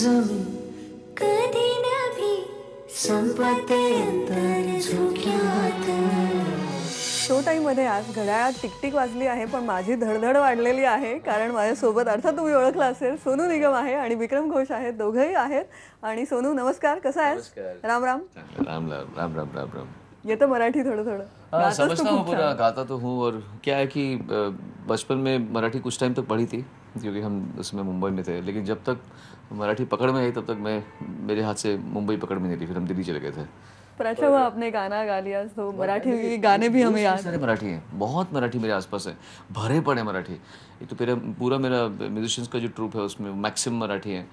जमीन कधी नभी संपते अंतर झोक्यात. शो टाईममध्ये आज घड्याळात टिकटिक वाजली आहे, पण माझी धडधड वाढलेली आहे, कारण माझ्यासोबत अर्थात तुम्ही ओळखला असेल सोनू निगम आहे आणि विक्रम घोष आहेत, दोघंही आहेत. आणि सोनू नमस्कार, कसा आहेस? राम राम. राम राम राम राम राम राम. येतं मराठी थोडं थोडं? हाँ, समझता हूँ पूरा, गाता तो हूँ. और क्या है कि बचपन में मराठी कुछ टाइम तक पढ़ी थी, क्योंकि हम उसमें मुंबई में थे. लेकिन जब तक मराठी पकड़ में आई तब तक मेरे हाथ से मुंबई पकड़ में नहीं थी. फिर हम दिल्ली चले गए थे. पर अच्छा हुआ आपने गाना गा लिया, तो मराठी गाने भी हमें याद. सारे मराठी हैं, बहुत मराठी मेरे आसपास है, भरे पड़े मराठी. एक तो पूरा मेरा म्यूजिशियंस का जो ट्रूप है उसमें मैक्सिमम मराठी है.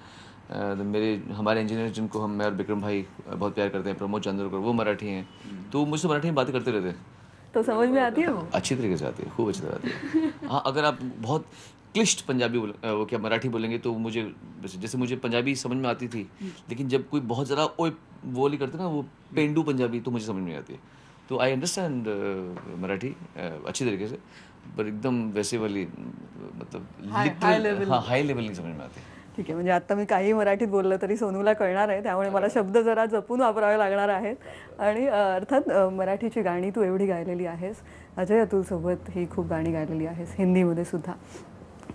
हमारे इंजीनियर जिनको मैं और विक्रम भाई बहुत प्यार करते हैं, प्रमोद चंद्रकर, वो मराठी हैं. तो मुझसे मराठी में बातें करते रहते हैं. तो समझ में आती है वो? अच्छी तरीके से आती है, खूब अच्छी तरह आती है. हाँ, अगर आप बहुत क्लिष्ट पंजाबी वो क्या मराठी बोलेंगे तो मुझे, जैसे मुझे पंजाबी समझ में आती थी, लेकिन जब कोई बहुत ज़रा ओए वो वाली करते ना, वो पेंडू पंजाबी, तो मुझे समझ में आती है. तो आई अंडरस्टैंड मराठी अच्छी तरीके से, पर एकदम वैसे वाली मतलब हाई लेवल. हाँ, हाई लेवल नहीं समझ में आती. ठीक आहे, म्हणजे आता मी काही मराठीत बोललं तरी सोनूला कळणार आहे, त्यामुळे मला शब्द जरा जपून वापरावे लागणार आहेत. आणि अर्थात मराठीची गाणी तू एवढी गायलेली आहेस, अजय अतुलसोबत ही खूप गाणी गायलेली आहेस, हिंदीमध्ये सुद्धा.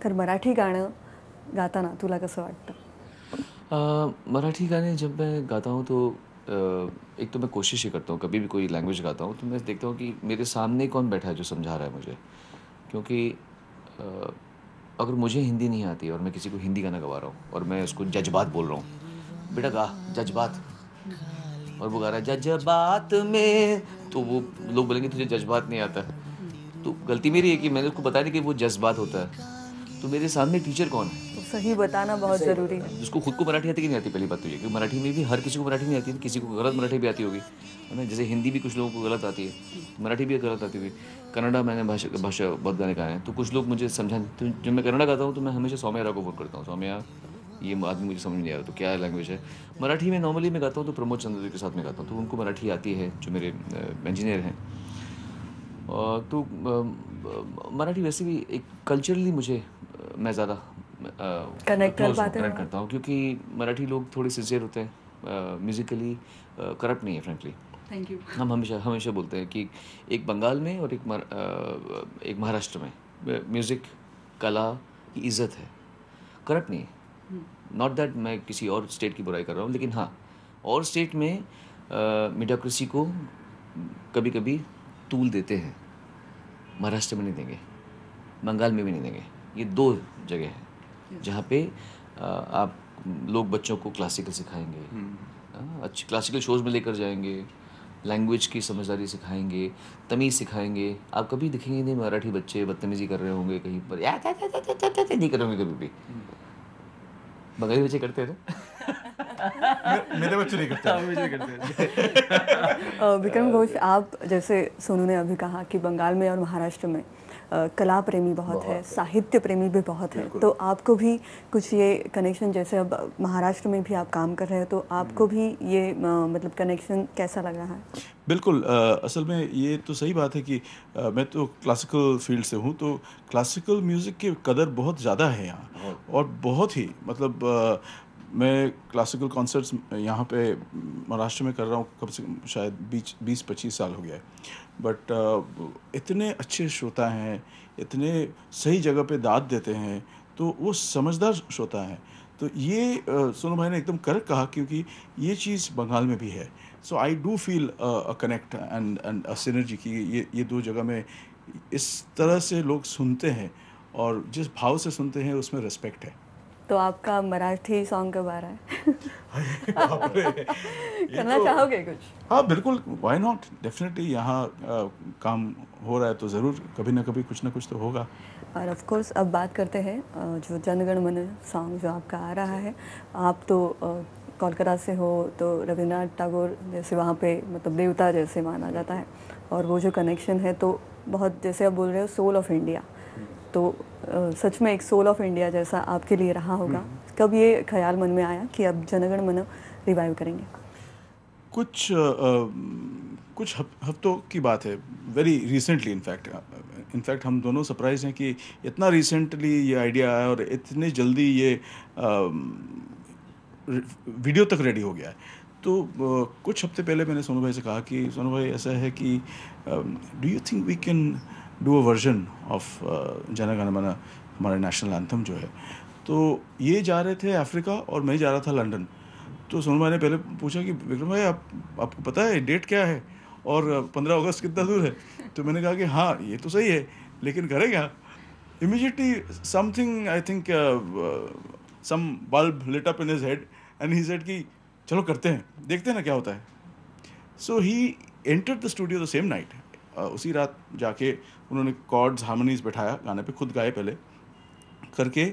तर मराठी गाणं गाताना तुला कसं वाटतं? मराठी गाने जब मैं गाता हूँ तो एक तो मैं कोशिश ही करता हूँ, कभी भी कोई लैंग्वेज गाता हूँ तो मैं देखता हूँ कि मेरे सामने कौन बैठा है जो समझा रहा है मुझे. क्योंकि अगर मुझे हिंदी नहीं आती और मैं किसी को हिंदी गाना गवा रहा हूँ और मैं उसको जज्बात बोल रहा हूँ, बेटा गा जज्बात, और वो गा रहा है जज्बात में, तो वो लोग बोलेंगे तुझे जज्बात नहीं आता. तो गलती मेरी है कि मैंने उसको बताया नहीं कि वो जज्बात होता है. तो मेरे सामने टीचर कौन है? तो सही बताना बहुत ज़रूरी है. जिसको खुद को मराठी आती कि नहीं आती, पहली बात तो ये कि मराठी में भी हर किसी को मराठी नहीं आती है, किसी को गलत मराठी भी आती होगी, है ना. जैसे हिंदी भी कुछ लोगों को गलत आती है, मराठी भी गलत आती होगी. कन्नड़ा मैंने भाषा बहुत गाने गाए हैं, तो कुछ लोग मुझे समझा. तो जब मैं कन्नड़ा गाता हूँ तो मैं हमेशा सौम्या को फ़ोन करता हूँ, सौम्या ये आदमी मुझे समझ नहीं आ रहा, तो क्या लैंग्वेज है. मराठी में नॉर्मली मैं गाता हूँ तो प्रमोद चंद्र के साथ में गाता हूँ, तो उनको मराठी आती है, जो मेरे इंजीनियर हैं. तो मराठी वैसे भी एक कल्चरली मुझे मैं ज़्यादा कनेक्ट करता हूँ, क्योंकि मराठी लोग थोड़े सिंसियर होते हैं, म्यूज़िकली करप्ट नहीं है फ्रेंकली. Thank you. हम हमेशा बोलते हैं कि एक बंगाल में और एक महाराष्ट्र में म्यूज़िक कला की इज़्ज़त है, करप्ट नहीं है. नॉट दैट मैं किसी और स्टेट की बुराई कर रहा हूँ, लेकिन हाँ, और स्टेट में मीडियोक्रेसी को कभी कभी तूल देते हैं, महाराष्ट्र में नहीं देंगे, बंगाल में भी नहीं देंगे. ये दो जगह हैं जहाँ पे आप लोग बच्चों को क्लासिकल सिखाएंगे, अच्छी क्लासिकल शोज़ में लेकर जाएंगे, लैंग्वेज की समझदारी सिखाएंगे, तमीज़ सिखाएंगे. आप कभी दिखेंगे नहीं मराठी बच्चे बदतमीज़ी कर रहे होंगे कहीं पर, नहीं कर रहे होंगे कभी भी. बंगाली बच्चे करते हैं ना. मेरे बच्चे नहीं करते. विक्रम घोष, आप जैसे सोनू ने अभी कहा कि बंगाल में और महाराष्ट्र में कला प्रेमी बहुत है, साहित्य प्रेमी भी बहुत है, तो आपको भी कुछ ये कनेक्शन, जैसे अब महाराष्ट्र में भी आप काम कर रहे हैं, तो आपको भी ये मतलब कनेक्शन कैसा लग रहा है? बिल्कुल. असल में ये तो सही बात है कि मैं तो क्लासिकल फील्ड से हूँ, तो क्लासिकल म्यूज़िक की कदर बहुत ज़्यादा है यहाँ, और बहुत ही मतलब मैं क्लासिकल कॉन्सर्ट्स यहाँ पे महाराष्ट्र में कर रहा हूँ कम से कम शायद 20-25 साल हो गया है. बट इतने अच्छे श्रोता हैं, इतने सही जगह पे दाद देते हैं, तो वो समझदार श्रोता हैं. तो ये सोनू भाई ने एकदम करेक्ट कहा, क्योंकि ये चीज़ बंगाल में भी है. So I do feel a connect and a synergy कि ये दो जगह में इस तरह से लोग सुनते हैं, और जिस भाव से सुनते हैं उसमें रिस्पेक्ट है. तो आपका मराठी सॉन्ग कब आ रहा है? करना चाहोगे कुछ? हाँ बिल्कुल, व्हाई नॉट. डेफिनेटली यहाँ काम हो रहा है तो ज़रूर कभी ना कभी कुछ ना कुछ तो होगा. और ऑफ कोर्स अब बात करते हैं जो जनगण मन सॉन्ग जो आपका आ रहा है. आप तो कोलकाता से हो, तो रविन्द्रनाथ टैगोर जैसे वहाँ पे मतलब देवता जैसे माना जाता है, और वो जो कनेक्शन है तो बहुत, जैसे आप बोल रहे हो सोल ऑफ इंडिया, तो सच में एक सोल ऑफ इंडिया जैसा आपके लिए रहा होगा. कब ये ख्याल मन में आया कि अब जनगण मन रिवाइव करेंगे? कुछ हफ्तों की बात है, वेरी रिसेंटली. इनफैक्ट हम दोनों सरप्राइज हैं कि इतना रिसेंटली ये आइडिया आया और इतनी जल्दी ये वीडियो तक रेडी हो गया है। तो कुछ हफ्ते पहले मैंने सोनू भाई से कहा कि सोनू भाई ऐसा है कि do you think we can do a version of Jana Gana मन, हमारा नेशनल एंथम जो है। तो ये जा रहे थे अफ्रीका और मैं जा रहा था लंदन। तो सोनू भाई ने पहले पूछा कि विक्रम भाई आपको पता है डेट क्या है और 15 अगस्त कितना दूर है। तो मैंने कहा कि हाँ ये तो सही है, लेकिन करें क्या। Immediately something I think some bulb lit up in his head and he said कि चलो करते हैं, देखते हैं ना क्या होता है। So he entered the studio the same night. उसी रात जाके उन्होंने कॉर्ड्स हार्मोनीज बैठाया गाने पे, खुद गाए पहले करके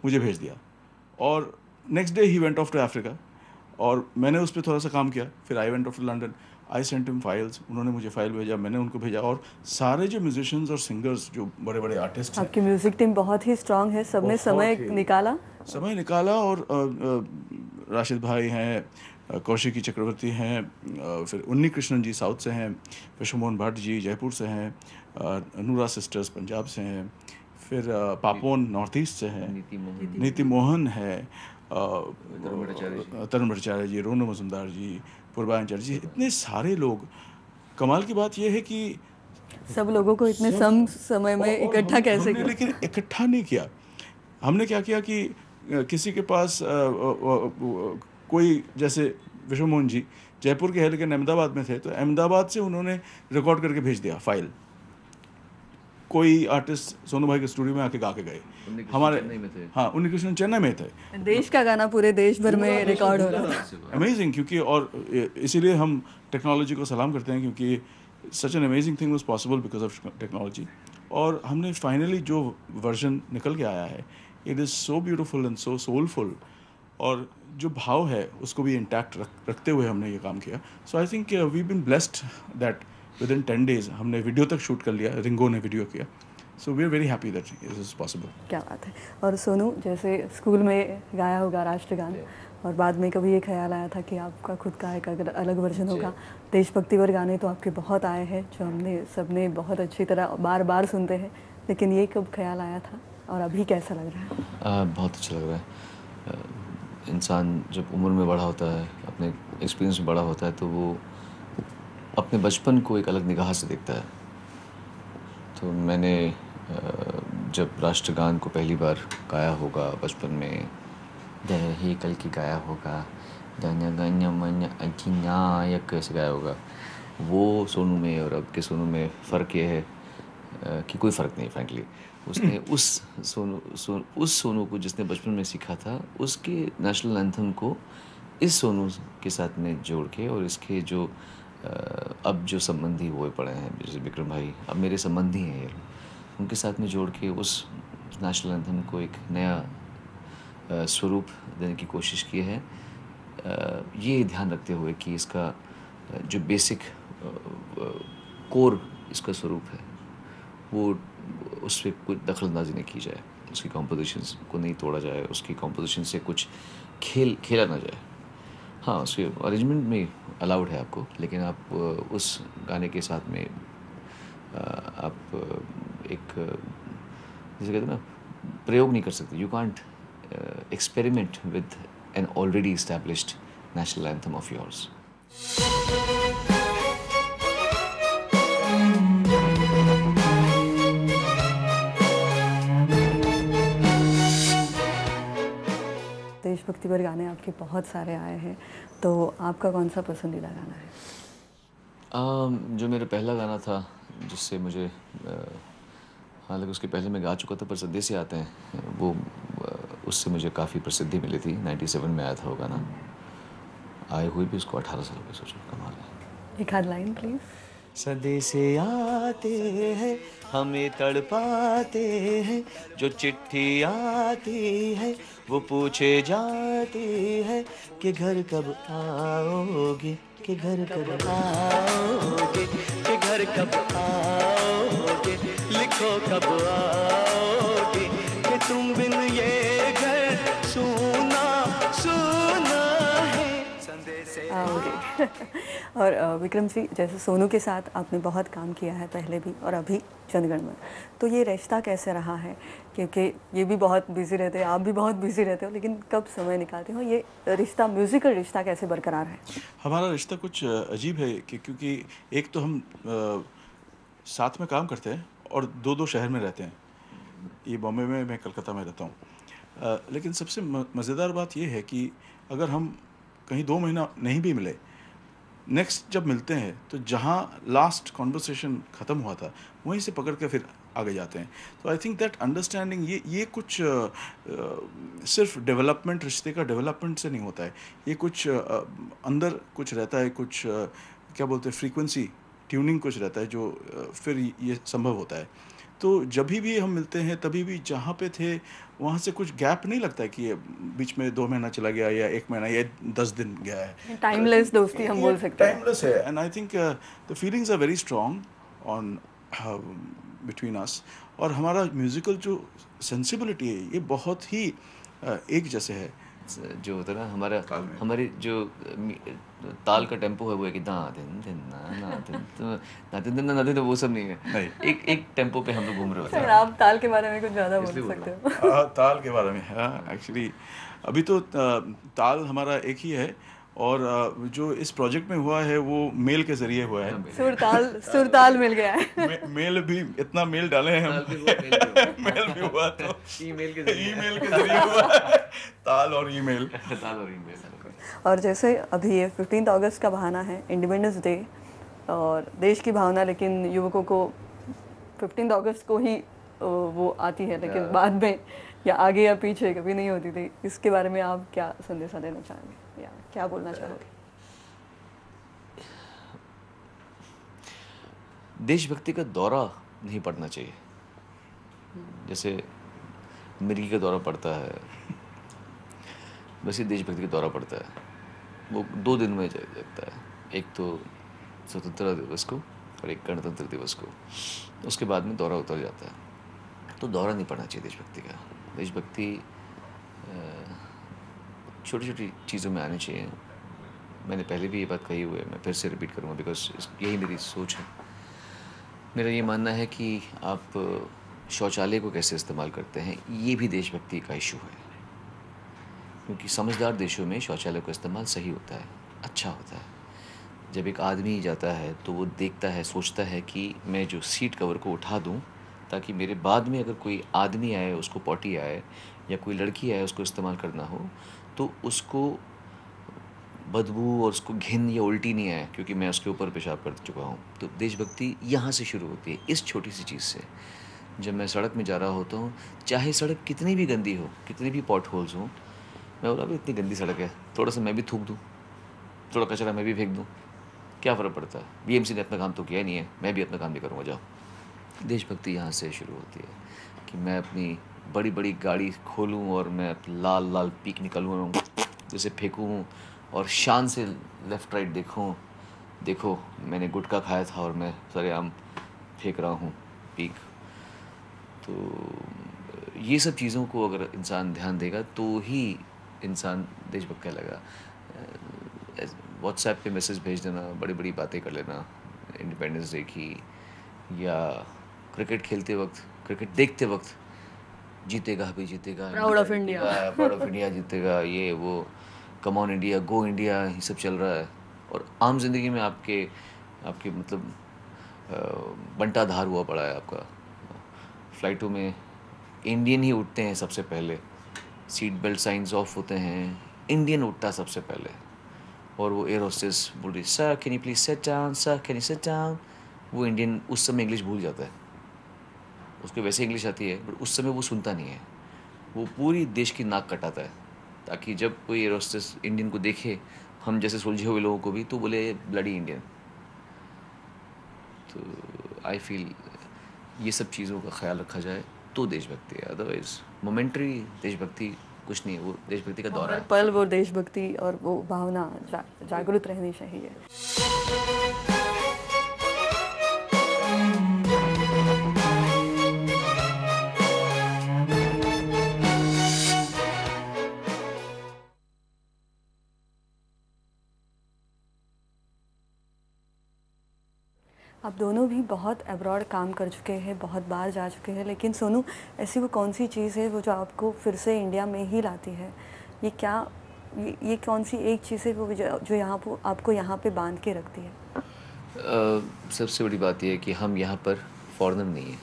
मुझे भेज दिया। और next day he went off to Africa और मैंने उस पर थोड़ा सा काम किया। फिर I went off to London, I sent him files, उन्होंने मुझे फाइल भेजा, मैंने उनको भेजा। और सारे जो म्यूजिशियंस और सिंगर्स जो बड़े बड़े आर्टिस्ट हैं, आपकी म्यूजिक टीम बहुत ही स्ट्रांग है, सबने समय निकाला। और राशिद भाई हैं, कौशिकी चक्रवर्ती हैं, फिर उन्नी कृष्णन जी साउथ से हैं, विश्वमोहन भट्ट जी जयपुर से हैं, नूरा सिस्टर्स पंजाब से हैं, फिर पापोन नॉर्थ ईस्ट से हैं, नीति मोहन है, तरुण भट्टाचार्य जी, रोनो मजुमदार जी, पूर्वांचल जी, इतने सारे लोग। कमाल की बात यह है कि सब लोगों को इतने समय में इकट्ठा कैसे किया? लेकिन इकट्ठा नहीं किया। हमने क्या किया कि किसी के पास कोई, जैसे विश्वमोहन जी जयपुर के हैं लेकिन अहमदाबाद में थे, तो अहमदाबाद से उन्होंने रिकॉर्ड करके भेज दिया फाइल। कोई आर्टिस्ट सोनू भाई के स्टूडियो में आके गा के गए हमारे। हाँ, उन्नी कृष्णन चेन्नई में थे। देश का गाना पूरे देश भर में रिकॉर्ड हो रहा था। अमेजिंग, क्योंकि और इसीलिए हम टेक्नोलॉजी को सलाम करते हैं, क्योंकि such an amazing thing was possible because of technology. और हमने फाइनली जो वर्जन निकल के आया है, it is so beautiful and so soulful, और जो भाव है उसको भी इंटैक्ट रखते हुए हमने ये काम किया। So I think we been blessed that within 10 days हमने वीडियो तक शूट कर लिया, रिंगो ने वीडियो किया। So we are very happy that this is possible. क्या बात है। और सोनू, जैसे स्कूल में गाया होगा राष्ट्रगान, और बाद में कभी ये ख्याल आया था कि आपका खुद का एक अगर अलग वर्जन होगा? देशभक्ति पर गाने तो आपके बहुत आए हैं जो हमने सबने बहुत अच्छी तरह बार बार सुनते हैं, लेकिन ये कब ख्याल आया था और अभी कैसा लग रहा है? बहुत अच्छा लग रहा है। इंसान जब उम्र में बड़ा होता है, अपने एक्सपीरियंस में बड़ा होता है, तो वो अपने बचपन को एक अलग निगाह से देखता है। तो मैंने जब राष्ट्रगान को पहली बार गाया होगा बचपन में, जय ही कल की गाया होगा, जन गण मन अधिनायक ऐसे गाया होगा, वो सोनू में और अब के सोनू में फ़र्क ये है कि कोई फ़र्क नहीं फ्रैंकली। उसने उस सोनू को जिसने बचपन में सीखा था, उसके नेशनल एंथम को इस सोनू के साथ में जोड़ के, और इसके जो अब जो संबंधी हुए पड़े हैं, जैसे विक्रम भाई अब मेरे संबंधी हैं ये, उनके साथ में जोड़ के उस नेशनल एंथम को एक नया स्वरूप देने की कोशिश की है। ये ध्यान रखते हुए कि इसका जो बेसिक कोर इसका स्वरूप है, वो उस पर कोई दखलंदाजी नहीं की जाए, उसकी कॉम्पोजिशंस को नहीं तोड़ा जाए, उसकी कॉम्पोजिशन से कुछ खेला ना जाए। हाँ, उसके अरेंजमेंट में अलाउड है आपको, लेकिन आप उस गाने के साथ में आप एक जैसे कहते हैं ना, प्रयोग नहीं कर सकते। You can't experiment with an already established national anthem of yours. देशभक्ति पर गाने आपके बहुत सारे आए हैं, तो आपका कौन सा पसंदीदा गाना है? जो मेरा पहला गाना था जिससे मुझे हालांकि उसके पहले मैं गा चुका था, पर सद्य से आते हैं वो, उससे मुझे काफ़ी प्रसिद्धि मिली थी। 97 में आया था वो गाना, आए हुए भी उसको 18 साल हो गए। सोचो कमाल है। एक आध लाइन प्लीज। सदे से आते हैं हमें तड़पाते हैं, जो चिट्ठी आती है वो पूछे जाती है कि घर कब आओगे, कि घर कब आओगे, कि घर कब आओगे, लिखो कब आओगे, कि तुम बिन ये घर सुना सुना है। आओगे और विक्रम जी, जैसे सोनू के साथ आपने बहुत काम किया है पहले भी और अभी जनगण मन, तो ये रिश्ता कैसे रहा है? क्योंकि ये भी बहुत बिजी रहते हैं, आप भी बहुत बिजी रहते हो, लेकिन कब समय निकालते हो? ये रिश्ता, म्यूज़िकल रिश्ता कैसे बरकरार है? हमारा रिश्ता कुछ अजीब है कि क्योंकि एक तो हम साथ में काम करते हैं और दो दो शहर में रहते हैं। ये बॉम्बे में, मैं कलकत्ता में रहता हूँ। लेकिन सबसे मज़ेदार बात ये है कि अगर हम कहीं 2 महीना नहीं भी मिले, नेक्स्ट जब मिलते हैं तो जहाँ लास्ट कॉन्वर्सेशन ख़त्म हुआ था वहीं से पकड़ के फिर आगे जाते हैं। तो आई थिंक दैट अंडरस्टैंडिंग, ये कुछ सिर्फ डेवलपमेंट, रिश्ते का डेवलपमेंट से नहीं होता है। ये कुछ अंदर कुछ रहता है, कुछ क्या बोलते हैं, फ्रीक्वेंसी ट्यूनिंग कुछ रहता है जो फिर ये संभव होता है। तो जब भी हम मिलते हैं तभी भी जहाँ पे थे वहाँ से कुछ गैप नहीं लगता है कि ये बीच में 2 महीना चला गया या 1 महीना या 10 दिन गया है। टाइमलेस दोस्ती हम बोल सकते हैं। टाइमलेस है, and I think the feelings are very strong on between us. और हमारा म्यूज़िकल जो सेंसिबिलिटी है ये बहुत ही एक जैसे है। जो होता है ना हमारा, ताल में। हमारी जो ताल का टेम्पो है वो है कि दा दिन दिन ना दिन ना दिन ना दिन, वो सब नहीं है। नहीं। एक टेम्पो पे हम लोग घूम रहे होते सर, हैं। आप ताल के बारे में कुछ ज़्यादा बोल इसलिए बोल सकते हो। ताल के बारे में, हाँ एक्चुअली अभी तो ताल हमारा एक ही है, और जो इस प्रोजेक्ट में हुआ है वो मेल के ज़रिए हुआ है। सुरताल मिल गया है। मेल भी इतना मेल डाले हैं हम, मेल भी हुआ तो ईमेल के ईमेल के ज़रिए हुआ है। ताल और ईमेल। ताल और ईमेल। और जैसे अभी ये 15 अगस्त का बहाना है, इंडिपेंडेंस डे और देश की भावना, लेकिन युवकों को 15 अगस्त को ही वो आती है, लेकिन बाद में या आगे या पीछे कभी नहीं होती थी। इसके बारे में आप क्या संदेशा देना चाहेंगे या क्या बोलना चाहोगे? देशभक्ति का दौरा नहीं पड़ना चाहिए। जैसे मिर्गी का दौरा पड़ता है, वैसे देशभक्ति का दौरा पड़ता है। वो 2 दिन में लगता है, एक तो स्वतंत्रता दिवस को और एक गणतंत्र दिवस को, उसके बाद में दौरा उतर जाता है। तो दौरा नहीं पड़ना चाहिए देशभक्ति का। देशभक्ति छोटी छोटी चीज़ों में आनी चाहिए। मैंने पहले भी ये बात कही हुई है, मैं फिर से रिपीट करूँगा बिकॉज यही मेरी सोच है। मेरा ये मानना है कि आप शौचालय को कैसे इस्तेमाल करते हैं, ये भी देशभक्ति का इशू है। क्योंकि समझदार देशों में शौचालय का इस्तेमाल सही होता है, अच्छा होता है। जब एक आदमी जाता है तो वो देखता है, सोचता है कि मैं जो सीट कवर को उठा दूं ताकि मेरे बाद में अगर कोई आदमी आए, उसको पॉटी आए, या कोई लड़की आए उसको इस्तेमाल करना हो, तो उसको बदबू और उसको घिन या उल्टी नहीं आए क्योंकि मैं उसके ऊपर पेशाब कर चुका हूँ। तो देशभक्ति यहाँ से शुरू होती है, इस छोटी सी चीज़ से। जब मैं सड़क में जा रहा होता हूँ, चाहे सड़क कितनी भी गंदी हो, कितनी भी पॉट होल्स हों, मैं बोला भाई इतनी गंदी सड़क है, थोड़ा सा मैं भी थूक दूँ, थोड़ा कचरा मैं भी फेंक दूँ, क्या फ़र्क पड़ता है? बीएमसी ने अपना काम तो किया नहीं है, मैं भी अपना काम नहीं करूँगा। जाओ। देशभक्ति यहाँ से शुरू होती है कि मैं अपनी बड़ी बड़ी गाड़ी खोलूँ और मैं लाल लाल पीक निकलूँ और जैसे फेंकूँ और शान से लेफ़्ट राइट देखो मैंने गुटखा खाया था और मैं सरेआम फेंक रहा हूँ पीक। तो ये सब चीज़ों को अगर इंसान ध्यान देगा तो ही इंसान देशभक्त कहलाएगा। व्हाट्सएप पे मैसेज भेज देना, बड़ी बड़ी बातें कर लेना इंडिपेंडेंस डे की, या क्रिकेट खेलते वक्त, क्रिकेट देखते वक्त, जीतेगा भी जीतेगा, प्राउड ऑफ इंडिया जीतेगा, ये वो, come on India, go India, ये सब चल रहा है। और आम जिंदगी में आपके मतलब बंटाधार हुआ पड़ा है आपका। फ़्लाइटों में इंडियन ही उठते हैं सबसे पहले, सीट बेल्ट साइंस ऑफ होते हैं, इंडियन उठता सबसे पहले, और वो एयर होस्टेस बोल रही sir can you please sit down, sir can you sit down. वो इंडियन उस समय इंग्लिश भूल जाता है, उसको वैसे इंग्लिश आती है बट उस समय वो सुनता नहीं है, वो पूरी देश की नाक कटाता है ताकि जब कोई एयर होस्टेस इंडियन को देखे, हम जैसे सुलझे हुए लोगों को भी, तो बोले ब्लडी इंडियन। तो आई फील ये सब चीज़ों का ख्याल रखा जाए तो देशभक्ति है, अदरवाइज मोमेंट्री देशभक्ति कुछ नहीं है। वो देशभक्ति का दौरा है। पल वो देशभक्ति और वो भावना जागरूक रहनी चाहिए। आप दोनों भी बहुत अब्रॉड काम कर चुके हैं, बहुत बार जा चुके हैं, लेकिन सोनू, ऐसी वो कौन सी चीज़ है वो जो आपको फिर से इंडिया में ही लाती है? ये क्या, ये कौन सी एक चीज़ है वो जो यहाँ पर आपको यहाँ पे बांध के रखती है? सबसे बड़ी बात यह है कि हम यहाँ पर फॉरेनर नहीं हैं,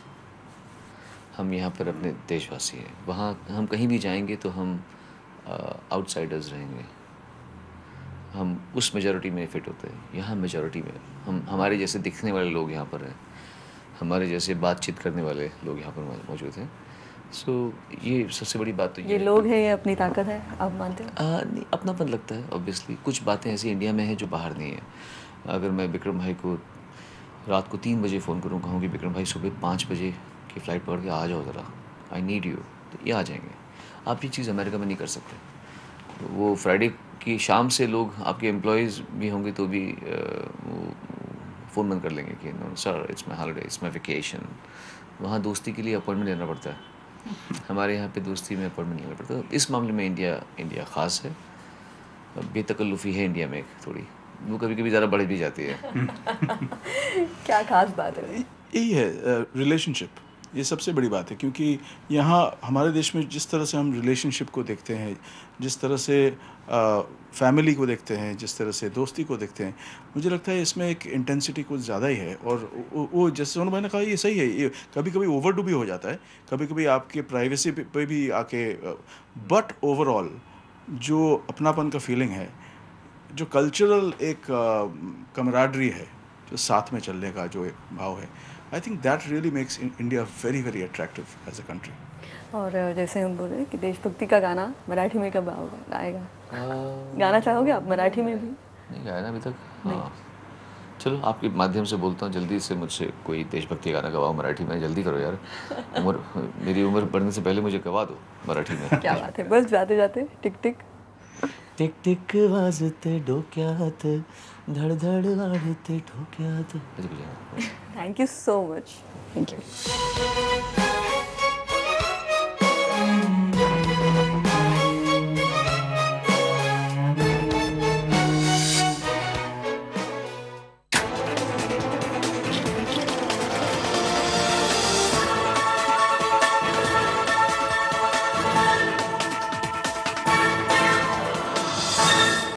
हम यहाँ पर अपने देशवासी हैं। वहाँ हम कहीं भी जाएंगे तो हम आउटसाइडर्स रहेंगे, हम उस मेजॉरिटी में फिट होते हैं। यहाँ मेजॉरिटी में हम, हमारे जैसे दिखने वाले लोग यहाँ पर हैं, हमारे जैसे बातचीत करने वाले लोग यहाँ पर मौजूद हैं। सो ये सबसे बड़ी बात तो ये लोग हैं, ये अपनी ताकत है, आप मानते हो? नहीं, अपनापन लगता है ऑब्वियसली। कुछ बातें ऐसी इंडिया में हैं जो बाहर नहीं है। अगर मैं विक्रम भाई को रात को 3 बजे फ़ोन करूँ, कहूँ कि विक्रम भाई सुबह 5 बजे की फ़्लाइट पकड़ के आ जाओ ज़रा, आई नीड यू, तो ये आ जाएंगे। आप ये चीज़ अमेरिका में नहीं कर सकते। वो फ्राइडे की शाम से लोग आपके एम्प्लॉयज़ भी होंगे तो भी फ़ोन बंद कर लेंगे कि no sir, it's my holiday, it's my vacation. वहाँ दोस्ती के लिए अपॉइंटमेंट लेना पड़ता है, हमारे यहाँ पे दोस्ती में अपॉइंटमेंट लेना पड़ता है। इस मामले में इंडिया ख़ास है, बेतकल्लुफ़ी है इंडिया में एक थोड़ी, वो कभी कभी ज़रा बढ़ भी जाती है। क्या खास बात है? यही है रिलेशनशिप, ये सबसे बड़ी बात है। क्योंकि यहाँ हमारे देश में जिस तरह से हम रिलेशनशिप को देखते हैं, जिस तरह से फैमिली को देखते हैं, जिस तरह से दोस्ती को देखते हैं, मुझे लगता है इसमें एक इंटेंसिटी कुछ ज़्यादा ही है। और वो जैसे सोनू भाई ने कहा, ये सही है। ये कभी कभी ओवरडू भी हो जाता है, कभी कभी आपके प्राइवेसी पे भी आके, बट ओवरऑल जो अपनापन का फीलिंग है, जो कल्चरल एक कमराडरी है, जो साथ में चलने का जो एक भाव है, I think that really makes India very very attractive as a country. और जैसे हम बोल रहे हैं कि देशभक्ति का गाना मराठी में कब आएगा? गाना चाहोगे आप मराठी में भी? नहीं गाया ना अभी तक। हाँ, चलो आपके माध्यम से बोलता हूँ, जल्दी से मुझसे कोई देशभक्ति गाना गवाओ मराठी में, जल्दी करो यार। मेरी उम्र बढ़ने से पहले मुझे गवा दो मराठी में। क्या बात है, बस जाते जाते टिक टिक टिक टिक वाजते डोक्यात, धड धड वाढते ठोक्यात। Thank you so much. Thank you.